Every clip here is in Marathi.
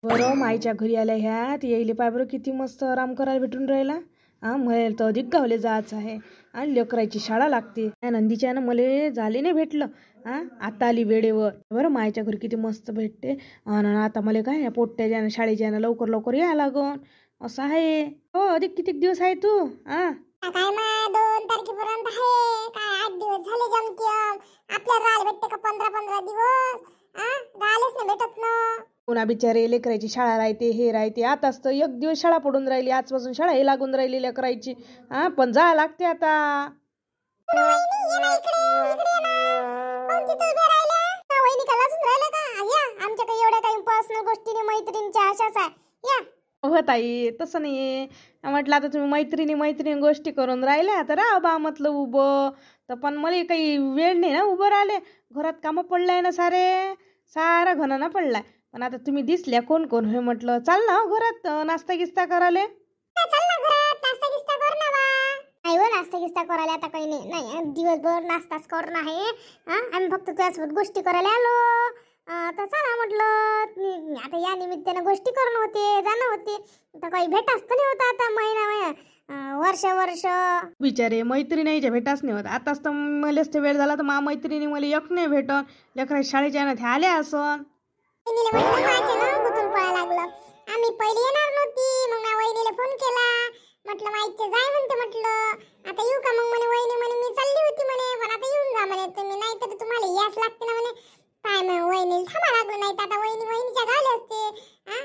बरं माईच्या घरी आल्या ह्यात येईले पाय बरं किती मस्त आराम करायला भेटून राहिला. मला तर अधिक गावले जायचं आहे. लेकरायची शाळा लागते. या नंदीच्या ना मले झाले नाही भेटलं. आता आली वेळेवर. बरं माईच्या घरी किती मस्त भेटते. आणि आता मला काय या पोट्ट्याच्या शाळेच्या ना लवकर लवकर यायला लागन असं आहे. हो अधिक किती दिवस आहे तू? काय मा 2 तारखेपर्यंत आहे. काय 8 दिवस झाले जमतीयम. आपल्याला राहायला भेटते का 15-15 दिवस? राहिलेच नाही भेटत ना. पुन्हा बिचारे लेकरायची शाळा राहते हे राहते. आताच तर 1 दिवस शाळा पडून राहिली. आजपासून शाळा हे लागून राहिली लेकरायची. पण जा लागते आता. आमच्याकडे एवढ्या काही पर्सनल गोष्टी मैत्रिणीच्या अशाच आहे या. हो ताई तसं नाही म्हटलं. आता तुम्ही मैत्रिणी गोष्टी करून राहिल्या तर राहा बा म्हटलं उभं. तर पण मला काही वेळ नाही ना उभं राहिले. घरात कामं पडलाय ना सारा घणाना पडलाय. पण आता तुम्ही दिसल्या कोण कोण हे म्हटलं चाल ना घरात नाश्ता गिस्ता करायला. चल ना घरात नाश्ता गिस्ता कर ना बा. नाही हो नाश्ता गिस्ता करायला आता काही नाही. दिवसभर नाश्ताच करणं आहे. आम्ही फक्त तुझ्यासोबत गोष्टी करायला आलो. तर चला म्हटलं आता या निमित्तानं गोष्टी करणं होते जाणं होते. तर काही भेटाच तर नाही होता आता महिना वर्ष. बिचारे मैत्रिणीच्या भेटाच नाही होत. आताच तर मलाच ते वेळ झाला तर मा मैत्रिणी मला एक नाही भेटन. लेकरा शाळेच्या ना ते आल्या असन. गुतून पळायला लागलं. आम्ही पहिले येणार नव्हती. मग मी वहिनीला फोन केला. म्हटलं माईचे जाय म्हणते. म्हटलं आता येऊ का मग म्हणे वहिनी म्हणे मी चालली होती म्हणे. पण आता येऊन जा म्हणे तुम्ही. नाही तर तुम्हाला यास लागते ना म्हणे. काय मग वहिनी थांबा लागलो. नाही तर आता वहिनीच्या गावले असते.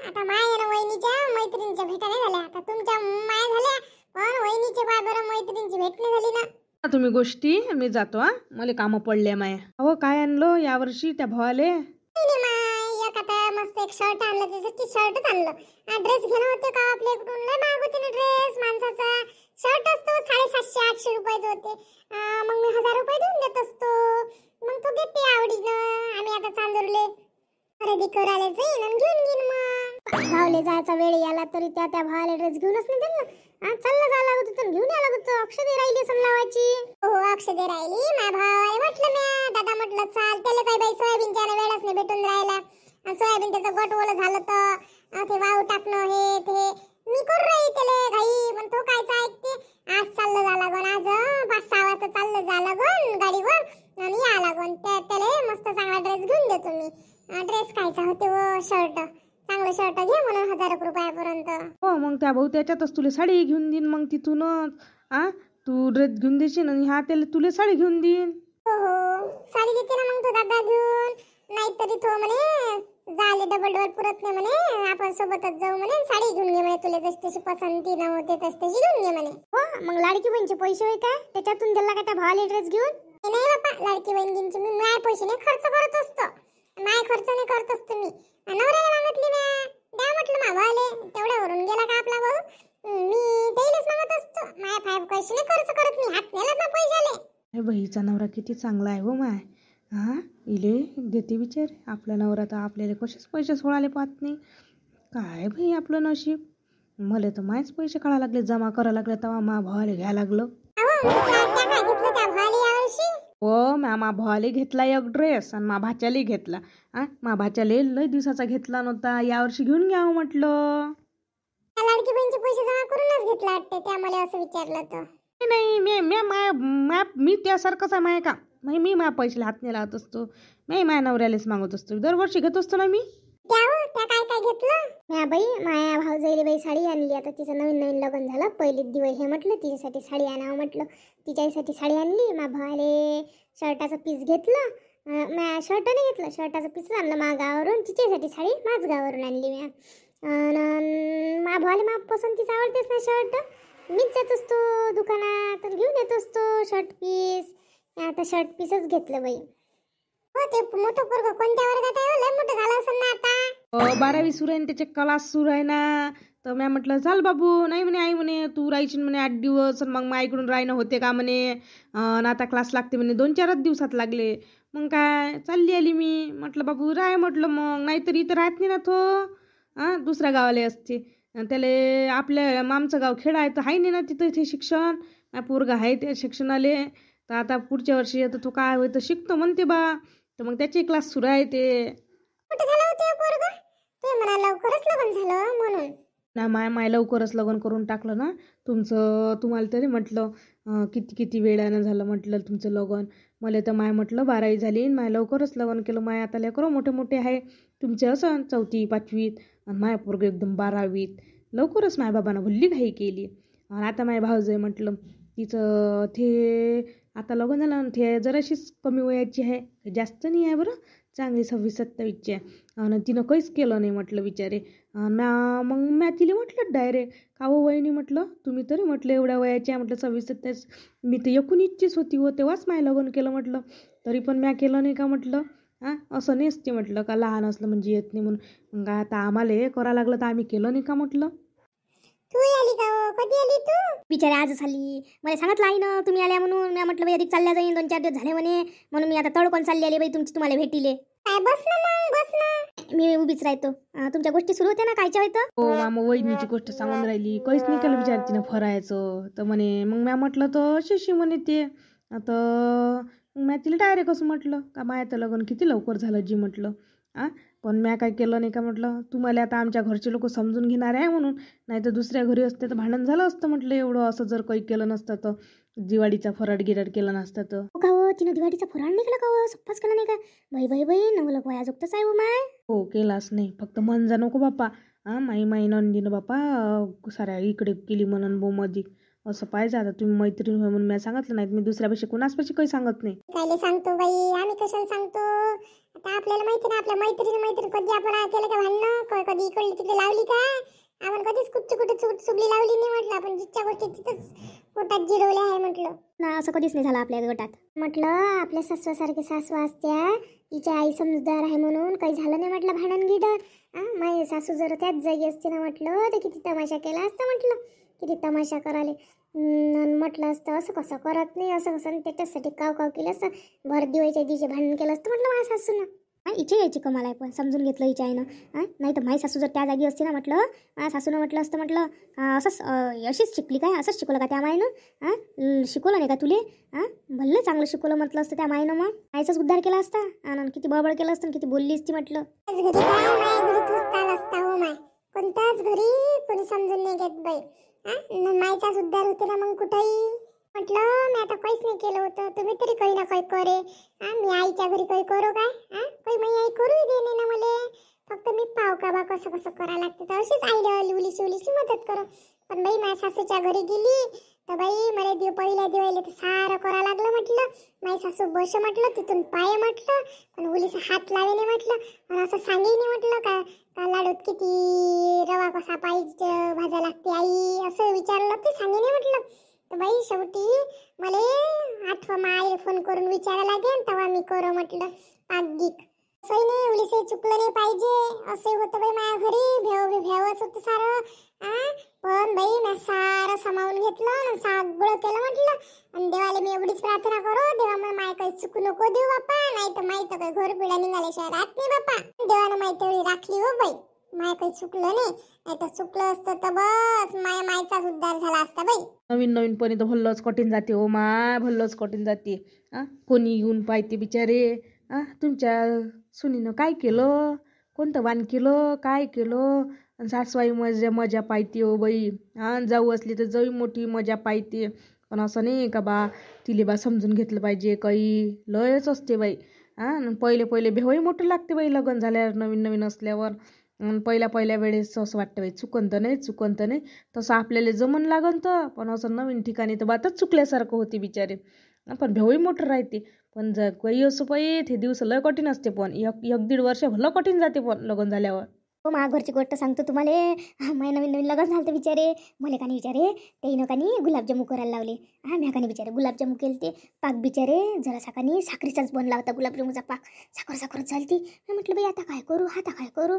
आता माय ना वहिनीच्या मैत्रिणीच्या भेटा नाही झाल्या. आता तुमच्या माय झाल्या. पण वहिनीचे बाय बरं मैत्रिणीची भेट नाही झाली ना. तुम्ही गोष्टी मी जातो. मला कामं पडल्या माया. अहो काय आणलो यावर्षी त्या भावाले? आता मस्त एक शर्ट आणलं. त्याचं शर्टच आणलं. ड्रेस घेणं होते का आपल्याकडून लय महाग होते ना ड्रेस. माणसाचा शर्ट असतो 750-800 रुपयाचे होते. मग मी 1000 रुपये देऊन देत असतो. मग तो घेते आवडीनं. आम्ही आता चांदूरले खरेदी करायला जाईन आणि घेऊन घेईन. मग भावले जायचा वेळ याला तरी त्या भावाला ड्रेस घेऊनच नाही दिला. चाललं जा लागत होतं घेऊन या लागत. अक्षदे राहिली सम लावायची. हो अक्षदे राहिली. माझ्या भावाला म्हटलं मी दादा म्हटलं चाल. त्याला काही बाई सोयाबीनच्या वेळच नाही भेटून राहिला. सोयाबीन त्याचं गट ओलं झालं तर ते वाळू टाकणं हे ते मी करू राही त्याला घाई. पण तो कायचा ऐकते. आज चाललं जा लागन. आज 5-6 वाजता चाललं जा लागन गाडीवर आणि या लागन. त्याला मस्त चांगला ड्रेस घेऊन देतो मी. ड्रेस खायचा होते व शर्ट चांगलं शर्ट घे म्हणून 1000 रुपयापर्यंत. हो मग त्या भाऊ त्याच्यातच तुला साडी घेऊन देईन. मग तिथूनच तू ड्रेस घेऊन देशील आणि त्याला तुला साडी घेऊन देईन. हो साडी देते ना मग तो दादा घेऊन. नाहीतरी तो म्हणे झाले डबल पुरत नाही म्हणे. आपण सोबतच जाऊ म्हणे. साडी घेऊन घे म्हणे. तुला जशी तशी पसंती न होते तशी घेऊन घे म्हणे. हो मग लाडकी बहिणीचे पैसे होय काय त्याच्यातून दिला का त्या भावाला ड्रेस घेऊन? नाही बापा लाडकी बहिणींचे मी माय पैसे नाही खर्च करत असतो. माय खर्च नाही करत असतो मी. नवऱ्याला मागितली मी द्या म्हटलं मावाले. तेवढ्यावरून गेला का आपला भाऊ. मी त्यालाच मागत असतो. माय पैसे नाही खर्च करत मी. हात नेला ना पैशाले. अरे बाईचा नवरा किती चांगला आहे हो माय. इले देते विचार. आपला नवरा तर आपल्याला कसेच पैसे सोडायला पाहत नाही. काय भाई आपलं नशीब. मला तर मायच पैसे काढा लागले जमा करा लागले तेव्हा मा भावाला घ्यायला लागलं. हो मा भावाला घेतला एक ड्रेस आणि मा भाच्याला घेतला. मा भाच्याला लय दिवसाचा घेतला नव्हता. यावर्षी घेऊन घ्यावं म्हटलं. लाडकी बहिणीचे पैसे जमा करूनच घेतला वाटते. त्या मला असं विचारलं तर नाही मी त्यासारखंच आहे माय का. मी माझ्या पैशाला हात नाही लावत असतो. मी माझ्या नवऱ्यालाच मागत असतो. दरवर्षी घेत असतो ना मी. त्या काय घेतलं? म्या बाई माया भाऊजाईला बाई साडी आणली. आता तिचं नवीन लग्न झालं. पहिलेच दिवस हे म्हटलं तिच्यासाठी साडी आणावं म्हटलं. तिच्यासाठी साडी आणली. मा भावाले शर्टाचं पीस घेतलं. म्या शर्ट नाही घेतलं. शर्टाचं पीस आणलं मा गावावरून. तिच्यासाठी साडी माझ गावावरून आणली म्या. मा भावाले मा पसंतीचं आवडतेच ना शर्ट. मीच जात असतो दुकानात घेऊन येत असतो शर्ट पीस. आता शर्ट पीसच घेतलं बाई. हो ते मोठं पोरगं कोणत्या वर्गात आहे? लय मोठं झालं असेल ना आता. 12वी सुरू आहे त्याचे क्लास सुरू आहे ना. तर मी म्हटलं चाल बाबू. नाही म्हणे आई म्हणे तू राहायची म्हणे 8 दिवस. मग माझ्याकडून राहणं होते का म्हणे. आता क्लास लागते म्हणे. 2-4 दिवसात लागले. मग काय चालली आली मी. म्हटलं बाबू राय म्हटलं. मग नाहीतर इथं राहत नाही ना तो. दुसऱ्या गावाला असते. त्याला आपल्या आमचं गाव खेड आहे तर आहे नाही ना तिथं इथे शिक्षण. पोरगा आहे ते शिक्षणाले. तर आता पुढच्या वर्षी येतं तो काय होतं शिकतो म्हणते बा. तर मग त्याचे क्लास सुरू आहे ते. कुठे झालं होतं पोरगा? तू सांगितलं मला लवकरच लग्न झालं म्हणून. ना माय लवकरच लग्न करून टाकलं ना तुमचं. तुम्हाला तरी म्हटलं किती वेळानं झालं म्हटलं तुमचं लग्न. मला तर माय म्हटलं 12वी झाली माय लवकरच लग्न केलं. माय आता लेकरं मोठे आहे. तुमचे असं 4वी 5वीत आणि माय पोरगं एकदम 12वीत. लवकरच मायबाबानं भल्ली घाई केली. आणि आता माय भाऊजय म्हटलं तिचं ते आता लग्न झालं आणि ते जराशीच कमी वयाची आहे, जास्त नाही आहे बरं, चांगली 26-27ची आहे. आणि तिनं काहीच केलं नाही म्हटलं बिचारे. मग म्या तिला म्हटलं डायरेक्ट का हो वहिनी म्हटलं तुम्ही तरी म्हटलं एवढ्या वयाची आहे म्हटलं 26-27. मी तर 19चीच होती हो तेव्हाच माय लग्न केलं म्हटलं. तरी पण म्या केलं नाही का म्हटलं. असं नसते म्हटलं का लहान असलं म्हणजे येत नाही म्हणून. मग आता आम्हाला करा लागलं तर आम्ही केलं नाही का म्हटलं. तू आली का हो? कधी आली तू? बिचारे आजच आली. मला सांगितलं आई ना तुम्ही आल्या म्हणून. मी म्हटलं बाई अधिक चालल्या जाईन 2-4 दिवस झाले म्हणे, म्हणून मी आता तडकोन चालली आली बाई तुम्हाला भेटीले. काय बस ना मग बस ना. मी उभीच राहतो. तुमच्या गोष्टी सुरू होत्या ना कायच्या होतं. हो मामा वहिनीची गोष्ट सांगून राहिली. काहीच नाही केलं बिचार तिनं फरायचं तर म्हणे. मग म्या म्हटलं तर शिशी म्हणे ते. आता मग म्या तिला डायरेक्ट असं म्हटलं का मायाचं लग्न किती लवकर झालं जी म्हटलं. पण म्या काय केलं नाही का म्हटलं. तुम्हाला आता आमच्या घरचे लोक समजून घेणार आहे म्हणून, नाही तर दुसऱ्या घरी असते तर भांडण झालं असतं म्हटलं. एवढं असं जर काही केलं नसतं तर दिवाळीचा फराड गिराड केला नसता तर. का हो तिनं दिवाळीचा फराळ नाही केला का हो? सप्पाच केला नाही का? बाई नवलक वयाजोगतच आहे हो माय. हो केलाच नाही. फक्त मनजा नको बापा. माई नंदीनं बापा साऱ्या इकडे केली म्हणून बोमधी असं पाहिजे. आता तुम्ही मैत्रीण होय म्हणून मी सांगितलं नाही. मी दुसऱ्यापेक्षा कोणाचपेक्षा काही सांगत नाही. काय सांगतो बाई आम्ही कशाला सांगतो. आता आपल्याला माहिती ना आपल्या मैत्रीण कधी आपण केलं का भांडणं, कधी इकडली तिकडे लावली का. आपण कधीच कुठे चुगली लावली नाही म्हटलं. आपण जितच्या गोष्टी तिथंच पोटात जिरवल्या आहे म्हटलं ना. असं कधीच नाही झालं आपल्या गटात. म्हटलं आपल्या सासवासारखी सासू असत्या, तिच्या आई समजदार आहे म्हणून काही झालं नाही म्हटलं भांडण गिडण. माझी सासू जर त्याच जागी असते ना म्हटलं तर किती तमाशा केला असता म्हटलं. किती तमाशा कराले म्हटलं असतं. असं कसं करत नाही असं कसं त्याच्यासाठी काव केलं असतं. भर दिवाळीच्या दिवशी भांडण केलं असतं म्हटलं माझ्या सासूनं. इच्छा यायची कमाल आहे पण समजून घेतलं हिच्या आईनं. नाही तर माझी सासू जर त्या जागी असते ना म्हटलं, माझ्या सासूनं म्हटलं असतं म्हटलं असंच अशीच शिकली काय, असंच शिकवलं का त्या माईनं. शिकवलं नाही का तुले. भल्लं चांगलं शिकवलं म्हटलं असतं त्या माईनं. मग आईचाच उद्धार केला असता. आणि किती बळबळ केलं असतं, किती बोलली असती म्हटलं. कोणत्याच घरी कोणी समजून नाही घेत बाई. माईचाच उद्धार होते ना मग कुठेही. म्हटलं मी आता काहीच नाही केलं होतं. तुम्ही तरी काही ना काही करे. मी आईच्या घरी काही करू काय. काही माझी आई करू दे नाही ना मला. फक्त मी पाव का बा कसं करायला लागते तर अशीच आईला उलीची मदत करू. पण बाई माझ्या सासूच्या घरी गेली तर बाई मला पहिल्या दिवाळीला तर सारं करायला लागलं म्हटलं. माझी सासू बस म्हटलं तिथून पाय म्हटलं, पण उलीचा हात लावे नाही म्हटलं. आणि असं सांगे नाही म्हटलं का लाडूत किती रवा कसा पाहिजे भाजा लागते आई असं विचारलं ते सांगे नाही म्हटलं. तर बाई शेवटी मला आईला फोन करून विचारायला लागेल तेव्हा मी करू म्हटलं पागीक. असंही नाही उलीसे चुकलं नाही पाहिजे असंही होतं बाई माझ्या घरी. भेवच होतं सारं. पण बाई मी सारं सामावून घेतलं सगळं केलं म्हटलं. आणि देवाला मी एवढीच प्रार्थना करू, देवा मला माय काही चुकू नको देऊ बाप्पा. नाही तर माहित काही घर पिढा निघाल्याशिवाय राहत नाही बाप्पा. देवानं माहिती तेवढी राखली हो बाई. माय काही चुकलं नाही तर चुकलं असतं तर बस मायचाच उद्धार झाला असता बाई. नवीन पण तर भल्लच कठीण जाते हो माय, भल्लच कठीण जाते. कोणी येऊन पाहते बिचारे. तुमच्या सुनीनं काय केलं, कोणतं वाण केलं, काय केलं. सासवाई मजा पाहते हो बाई. जाऊ असली तर जाऊ मोठी मजा पाहते. पण असं नाही का बा तिले बा समजून घेतलं पाहिजे. काही लयच असते बाई. पहिले भेवही मोठं लागते बाई लग्न झाल्यावर नवीन असल्यावर. पहिल्या वेळेस असं वाटतं बाई चुकन तर नाही तसं आपल्याला जमन लागन तर. पण असं नवीन ठिकाणी तर बातच चुकल्यासारखं होते बिचारे. पण भेवही मोठं राहते. पण जर काही असं पाहिजे ते दिवस लय कठीण असते. पण 1-1.5 वर्ष भलं कठीण जाते पण लग्न झाल्यावर. हो माझ्या घरची गोष्ट सांगतो तुम्हाला. माझ्या नवीन लग्न झालं तर बिचारे मला का नाही विचारे ते का नाही गुलाबजामू करायला लावले. म्या का नाही बिचारे गुलाबजामू केले. ते पाक बिचारे जरासा का नाही साखरीचाच बनला होता गुलाबजामूचा पाक. साखरच झाली. मी म्हटलं बाई आता काय करू.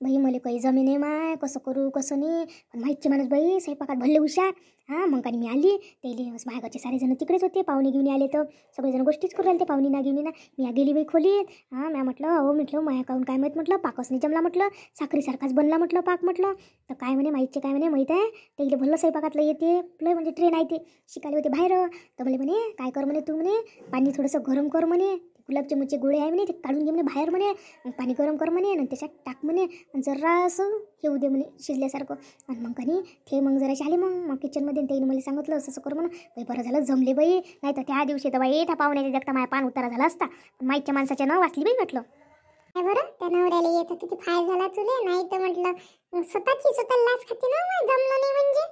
बाई मला काही जमे नाही माय कसं करू कसं नाही. पण माहिती माणूस बाई स्वयंपाकात भरले हुशार. मग का मी आली ते माझ्या घरचे सारे जण तिकडेच होते. पाहुणे घेऊन आले तर सगळेजण गोष्टीच करू राहिले ते पाहुणे ना घेऊन ना. मी गेली बाई खोलीत. म्या म्हटलं माया काहून काय माहीत म्हटलं पाकच नाही जमला म्हटलं. साखरीसारखाच बनला म्हटलं पाक म्हटलं. तर काय म्हणे माहिती काय म्हणे माहीत आहे ते इथे भलं स्वयंपाकातलं येते लय म्हणजे ट्रेन आहे ते शिकायला होते बाहेर. तर म्हणे काय कर म्हणे तू म्हणे पाणी थोडंसं गरम कर म्हणे. गुलाबजामुनचे गोळे आहे म्हणे ते काढून घे म्हणे बाहेर म्हणे, पाणी गरम कर म्हणे आणि त्याच्यात टाक म्हणे आणि जरा असं हे दे म्हणे शिजल्यासारखं. आणि मग कधी ते मग जराशी आली मग किचनमध्ये त्याने मला सांगितलं असं असं कर म्हणून. बाई बरं झालं जमले बाई, नाही तर त्या दिवशी तर बाई त्या पाहुण्याच्या जगता माझ्या पान उतारा झाला असता. माईच्या माणसाच्या नाव वाचली बाई म्हटलं. काय बरं त्या नवऱ्याला येतं किती फाय झाला तुले, नाही तर म्हटलं स्वतः लाच खाते ना. जमलं नाही म्हणजे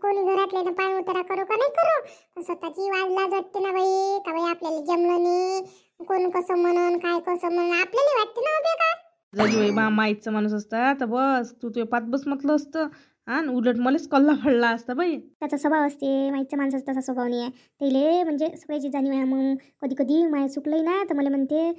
कोणी घरातल्या पाय उतारा करो का नाही करो, पण स्वतःची वाज लाज वाटते ना बाई. का बाई आपल्याला जमलं नाही, कोण कसं म्हणून काय कसं म्हणून आपल्याला वाटते ना उभे का. जागी बाई माईचा माणूस असता तर बस तू तुझ्या पात बस म्हटलं असतं. हा उलट मलाच कल्ला पडला असता बाई. त्याचा स्वभाव असते माईच्या माणसाचा तसा स्वभाव नाही आहे. त्याले म्हणजे सगळ्याची जाणीव आहे. मग कधी कधी माय चुकलंय ना तर मला म्हणते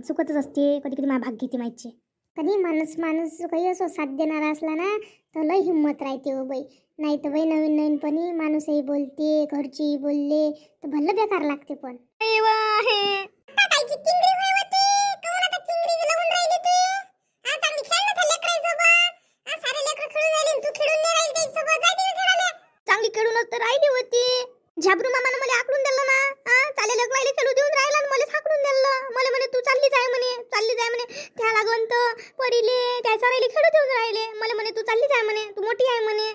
चुकतच असते, कधी कधी माझ्या भाग घेते माईची. कधी माणूस काही असो साथ देणारा असला ना तर लय हिंमत राहते हो बाई. नाही तर बाई नवीन नवीनपणी माणूसही बोलते, घरचीही बोलले तर भलं बेकार लागते. पण चांगली खेळूनच तर राहिली होती. झाबरू मामानं मला आकडून दिलं ना, चालेल राहिले खेळू देऊन राहिला आणि मला हाकडून दिलं. मला म्हणे तू चालली जाय म्हणे त्या लागून तर परीले त्या सरायले खेळू देऊन राहिले. मला म्हणे तू चालली जाय म्हणे, तू मोठी आहे म्हणे.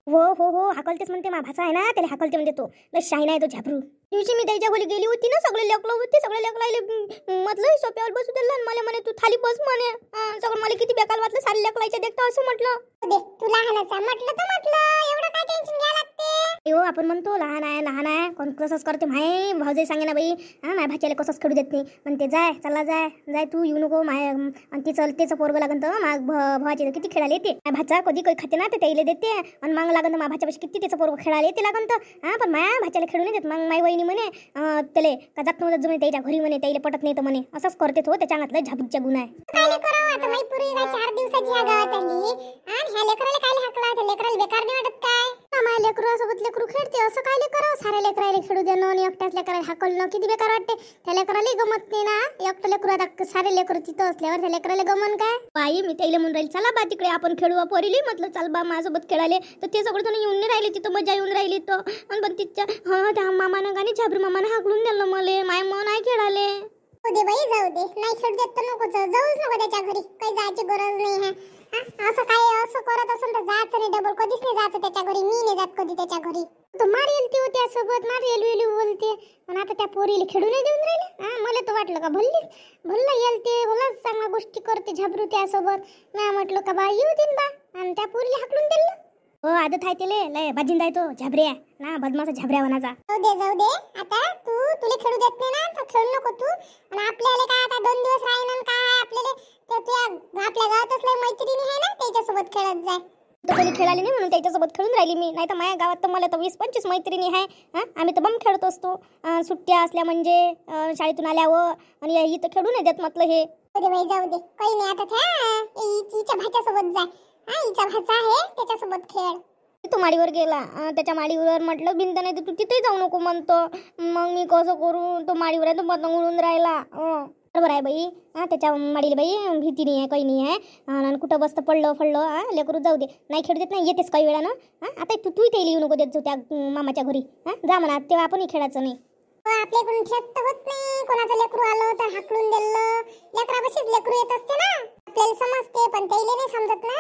हो हाकलतेच म्हणते. मा भाचा आहे ना त्याला हाकलते म्हणते. तो लय शाईन आहे तो झाबरू. दिवशी मी त्याच्या घरी गेली होती ना, सगळे लेकरं होते, सगळे लेकराले म्हटलं सोप्यावर बसू दिलं आणि मला म्हणे तू थाली बस म्हणे. सगळं मला किती बेकार वाटलं, सारे लेकराच्या देखता असं म्हटलं. तू लहानच म्हटलं तर म्हटलं एवढं काय टेन्शन घ्या लागते. हो आपण म्हणतो लहान आहे कोण कसंच करते. माय भाऊजाई सांगे ना बाई, माझ्या भाच्याला कसंच खेळू देत नाही म्हणते. चला जाय तू येऊ नको माय. आणि तिचं पोरगं लागन तर माग भावाचे किती खेळायला येते. माझ्या भाचा कधी काही खाते ना ते त्याला देते आणि मग लागन तर माझ्या भाच्यापाशी किती त्याचं पोरगं खेळायला येते लागन तर. पण माझ्या भाच्याला खेळू नाही देत. मग माई वहिनी म्हणे त्याले का जात नव्हतं म्हणे त्याच्या घरी म्हणे, त्याला पटत नाही तर म्हणे. असंच करते तो, त्याच्या अंगातलं झाबूच्या गुण आहे. काय करावं आता माई पुरी 4 दिवसाची ह्या गावात आली आणि ह्या लेकराला काय हाकला, त्या लेकराला बेकार नाही वाटत काय. माझ्या लेकरासोबत लेकरू खेळते असं काय करावं. साऱ्या लेकराला खेळू देणं आणि एकट्याच लेकराला हाकलणं किती बेकार वाटते. त्या लेकराला गमत नाही ना. एकटं लेकरू आता सारे लेकरं तिथं असल्यावर त्या लेकराला गमन काय. बाई मी त्याला म्हणून राहील चला बा तिकडे आपण खेळू पोरीली. म्हटलं चल बा माझ्यासोबत खेळाले तर ते सगळं जण येऊन नाही राहिले. तिथं मजा येऊन राहिली तर. आणि पण तिच्या त्या मामानं गाणी झाबरू मामानं हाकलून दिलं मला. माय मन नाही खेळाले. दे बाई जाऊ दे, नाही खेळू देत तर नको जाऊच नको त्याच्या घरी. काही जायची गरज नाही आहे. असं काय असं करत असेल तर जायचं नाही. डबल कधीच नाही जायचं त्याच्या घरी. मी नाही जात कधी त्याच्या घरी. तो मारेल ती होती सोबत मारेल वेली बोलते. पण आता त्या पोरीला खेळू नाही देऊन राहिले. मला तर वाटलं का भल्ला येलते भला चांगल्या गोष्टी करते झाबरू त्यासोबत. मी म्हटलं का बा येऊ देईन बा आणि त्या पोरीला हाकलून दिलं. हो आदत आहे त्याले लय बाजिंदा आहे तो झाबऱ्या ना, बदमाचा झाबऱ्या वनाचा. जाऊ दे आता तुला खेळू देत नाही ना तर खेळू नको तू. आणि आपल्याला काय आता 2 दिवस राहीन काय आपल्याला आपल्या गावातच लय मैत्रिणी आहे ना, त्याच्यासोबत खेळत जाय. तो कोणी खेळाली नाही म्हणून त्याच्यासोबत खेळून राहिली मी. नाही तर माझ्या गावात तर मला तर 20-25 मैत्रिणी आहे. आम्ही तर बम खेळत असतो सुट्ट्या असल्या म्हणजे शाळेतून आल्यावर. आणि इथं खेळू नाही देत म्हटलं हे. जाऊ दे काही नाही आता हिच्या भाच्यासोबत जाय. हिचा भाचा आहे त्याच्यासोबत खेळ. तो माडीवर गेला, त्याच्या माडीवर म्हटलं भिंत नाही तर तू तिथे जाऊ नको म्हणतो. मग मी कसं करू, तो माडीवर आहे तो पतंग उडून राहिला. बरोबर आहे बाई. त्याच्या माडीला बाई भीती नाही आहे काही नाही आहे. आणि कुठं बसतं पडलं लेकरू जाऊ दे नाही खेळू देत नाही. येतेस काही वेळानं. आता तूही त्याला येऊ नको देत जो त्या मामाच्या घरी. जा म्हणा तेव्हा आपणही खेळायचं नाही. आपल्याकडून खेळत होत नाही. कोणाचं लेकरू आलं तर हाकलून दिलं. लेकरापाशीच लेकरू येत असते ना. आपल्याला समजते पण त्याला नाही समजत ना.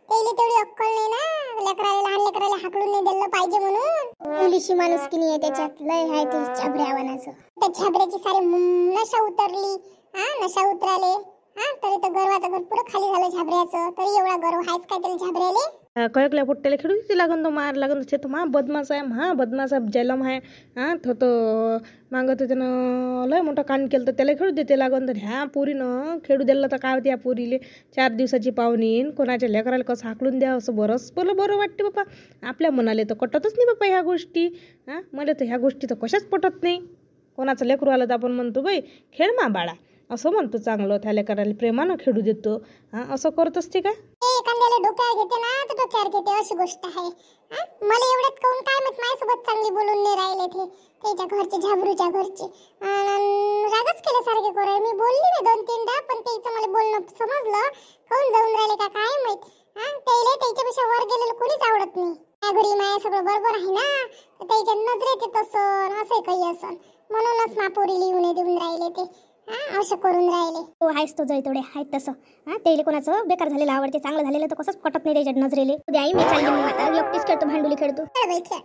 त्याला तेवढी अक्कल नाही ना. लेकराला लहान लेकराला हाकलून नाही दिलं पाहिजे म्हणून. मुलीशी माणूस की नाही आहे त्याच्यात लय आहे ते झाबऱ्यावानाचं. त्या झाबऱ्याची सारी नशा उतरली. नशा उतराले तरी तर गर्वाचं घर पुरं खाली झालं झाबऱ्याचं. तरी एवढा गर्व आहेच काय त्याला झाबऱ्याले. कळकल्या पोट्ट्याला खेळू देते लागून तो मार लागून तो बदमाश आहे. बदमाश जलम आहे. तो मागं तर त्यानं लय मोठं कांड केलं तर त्याला खेळू देते लागून. तर ह्या पोरीनं खेळू दिलं तर काय होते. या पोरीले 4 दिवसाची पाहुणीन कोणाच्या लेकराला कसं हाकलून द्या असं बरं वाटते बाप्पा. आपल्या मनाला तर पटतच नाही बाप्पा ह्या गोष्टी. मला तर ह्या गोष्टी तर कशाच पटत नाही. कोणाचं लेकरू आलं तर आपण म्हणतो बाई खेळ मा बाळा असं म्हणतो. चांगलं त्या लेकराला प्रेमानं खेळू देतो. असं करत असते का. एखाद्याला डोक्यावर घेते ना तर डोक्यावर घेते अशी गोष्ट आहे. मला एवढ्यात काऊन काय माहित माझ्यासोबत चांगली बोलून नाही राहिले ते त्याच्या घरचे झाबरूच्या घरचे. रागच केल्यासारखे करे. मी बोलली नाही 2-3दा पण त्याचं मला बोलणं समजलं. काऊन जाऊन राहिले का काय माहित. त्याला त्याच्यापेक्षा वर गेलेलं कोणीच आवडत नाही. माझ्या घरी माय सगळं बरोबर आहे ना, तर त्याच्या नजरेत येत असन असं काही असन, म्हणूनच मापोरी लिहून देऊन राहिले ते. असं करून राहिले. हो आहेस तो जय तेवढे आहेत तसं. तेले कोणाचं बेकार झालेलं आवडते, चांगलं झालेलं तर कसंच पटत नाही त्याच्यात नजरेले. उद्या आई मी चालली मग आता एकटीच खेळतो, भांडुली खेळतो. खेळ बाई खेळ.